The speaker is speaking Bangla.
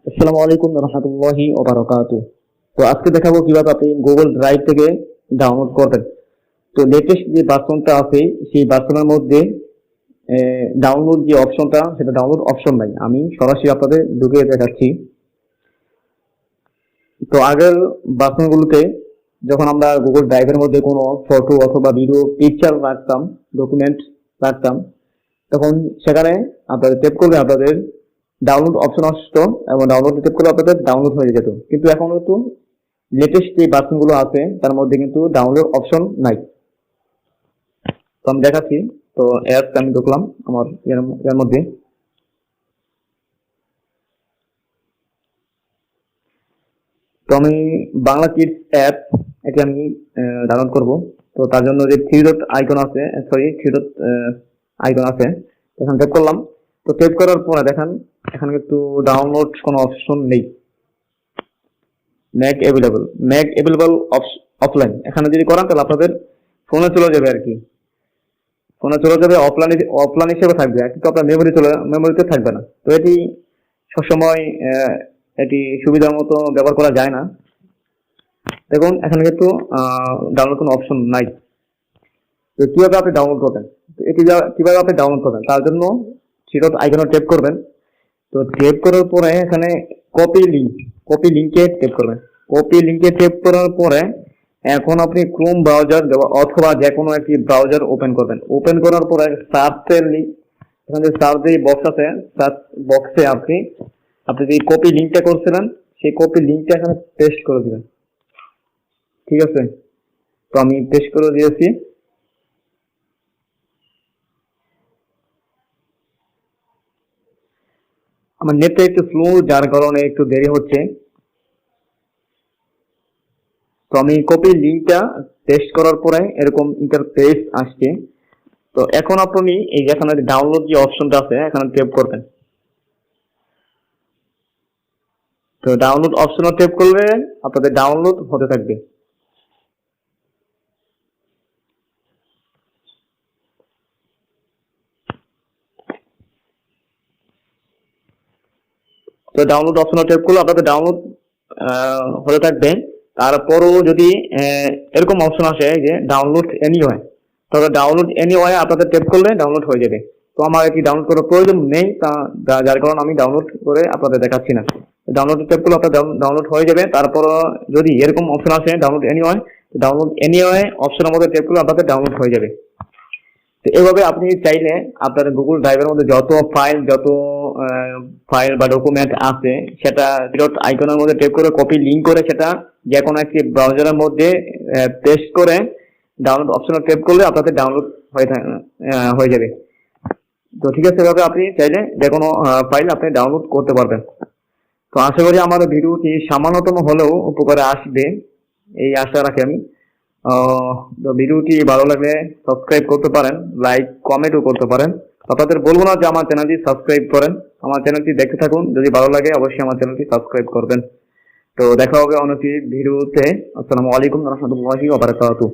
আসসালামু আলাইকুম রহমতুল্লাহি ওয়া বারাকাতুহু। তো আজকে দেখাবো কিভাবে আপনি গুগল ড্রাইভ থেকে ডাউনলোড করবেন। তো লেটেস্ট যে ভার্সনটা আছে সেই ভার্সনের মধ্যে ডাউনলোড যে অপশনটা সেটা ডাউনলোড অপশন নাই, আমি সরাসরি আপনাদের ঢুকিয়ে দেখাচ্ছি। তো আগের ভার্সনগুলোতে যখন আমরা গুগল ড্রাইভের মধ্যে কোনো ফটো অথবা ভিডিও পিকচার রাখতাম, ডকুমেন্ট রাখতাম, তখন সেখানে আপনাদের ট্যাপ করলে আপনাদের ডাউনলোড অপশন আসতো এবং ডাউনলোড ট্যাপ করলে আপনাদের ডাউনলোড হয়ে যেত। কিন্তু এখন কিন্তু লেটেস্ট যে ভার্সনগুলো আছে তার মধ্যে কিন্তু ডাউনলোড অপশন নাই। তো আমি দেখাচ্ছি। তো অ্যাপস আমি ঢুকলাম আমার এর মধ্যে। তো আমি বাংলা কিডস অ্যাপ এটি আমি ডাউনলোড করব। তো তার জন্য যে থ্রি ডট আইকন আছে, এখানে ট্যাপ করলাম। তো ট্যাপ করার পরে দেখেন এখানে কিন্তু ডাউনলোড কোনো অপশন নেই। ম্যাক অ্যাভেলেবল অফলাইন এখানে যদি করেন তাহলে আপনাদের ফোনে চলে যাবে আর কি, ফোনে চলে যাবে, অফলাইন হিসেবে থাকবে, কিন্তু আপনার মেমোরিতে থাকবে না। তো এটি সবসময় এটি সুবিধা মতো ব্যবহার করা যায় না। দেখুন এখানে কিন্তু ডাউনলোড কোনো অপশন নাই। তো কিভাবে আপনি ডাউনলোড করবেন, এটি কিভাবে আপনি ডাউনলোড করবেন তার জন্য থ্রি ডট আইকনে ট্যাপ করবেন। তো ট্যাপ করার পরে এখানে কপি লিংকে ট্যাপ করবেন। কপি লিংকে ট্যাপ করার পরে এখন আপনি ক্রোম ব্রাউজার অথবা যে কোনো একটি ব্রাউজার ওপেন করবেন। ওপেন করার পরে সার্চের লিঙ্ক, এখানে সার্চ যে বক্স আছে, সার্চ বক্সে আপনি যে কপি লিংকটা করছিলেন সেই কপি লিংকটা এখানে পেস্ট করে দিবেন। ঠিক আছে, তো আমি পেস্ট করে দিয়েছি। আমার নেটটা একটু স্লো, যার কারণে একটু দেরি হচ্ছে। তো আমি কপি লিংকটা পেস্ট করার পরে এরকম ইন্টারফেস আসছে। তো এখন আপনি এই যে এখানে ডাউনলোড যে অপশনটা আছে এখানে ট্যাপ করবেন। তো ডাউনলোড অপশনে ট্যাপ করলে আপনাদের ডাউনলোড হতে থাকবে। তো ডাউনলোড অপশনে ট্যাপ করলে আপনাদের ডাউনলোড হতে থাকবে। তারপরও যদি এরকম অপশন আসে যে ডাউনলোড এনিওয়ে, তবে ডাউনলোড এনিওয়ে আপনাদের ট্যাপ করলে ডাউনলোড হয়ে যাবে। তো আমার এটি ডাউনলোড করার প্রয়োজন নেই, যার কারণে আমি ডাউনলোড করে আপনাদের দেখাচ্ছি না। ডাউনলোড ট্যাপ করলে আপনার ডাউনলোড হয়ে যাবে। তারপর যদি এরকম অপশন আসে ডাউনলোড এনিওয়ে অপশনের মধ্যে ট্যাপ করলে আপনাদের ডাউনলোড হয়ে যাবে। তো এভাবে আপনি চাইলে আপনার গুগল ড্রাইভের মধ্যে যত ফাইল বা ডকুমেন্ট আছে সেটা ডট আইকনের মধ্যে ট্যাপ করে কপি লিংক করে সেটা যে কোনো একটি ব্রাউজারের মধ্যে পেস্ট করে ডাউনলোড অপশনে ট্যাপ করলে আপনাদের ডাউনলোড হয়ে যাবে। তো ঠিক আছে, এভাবে আপনি চাইলে যে কোনো ফাইল আপনি ডাউনলোড করতে পারবেন। তো আশা করি আমার ভিডিওটি সামান্যতম হলেও উপকারে আসবে, এই আশা রাখি আমি। তো ভিডিওটি ভালো লাগলে সাবস্ক্রাইব করতে পারেন, লাইক কমেন্টও করতে পারেন। আপনাদের বলবো না যে আমার চ্যানেলটি সাবস্ক্রাইব করেন, আমার চ্যানেলটি দেখতে থাকুন। যদি ভালো লাগে অবশ্যই আমার চ্যানেলটি সাবস্ক্রাইব করবেন। তো দেখা হবে অন্য একটি ভিডিওতে। আসসালামু আলাইকুম রহমতুল্লাহি ওয়া বারাকাতুহু।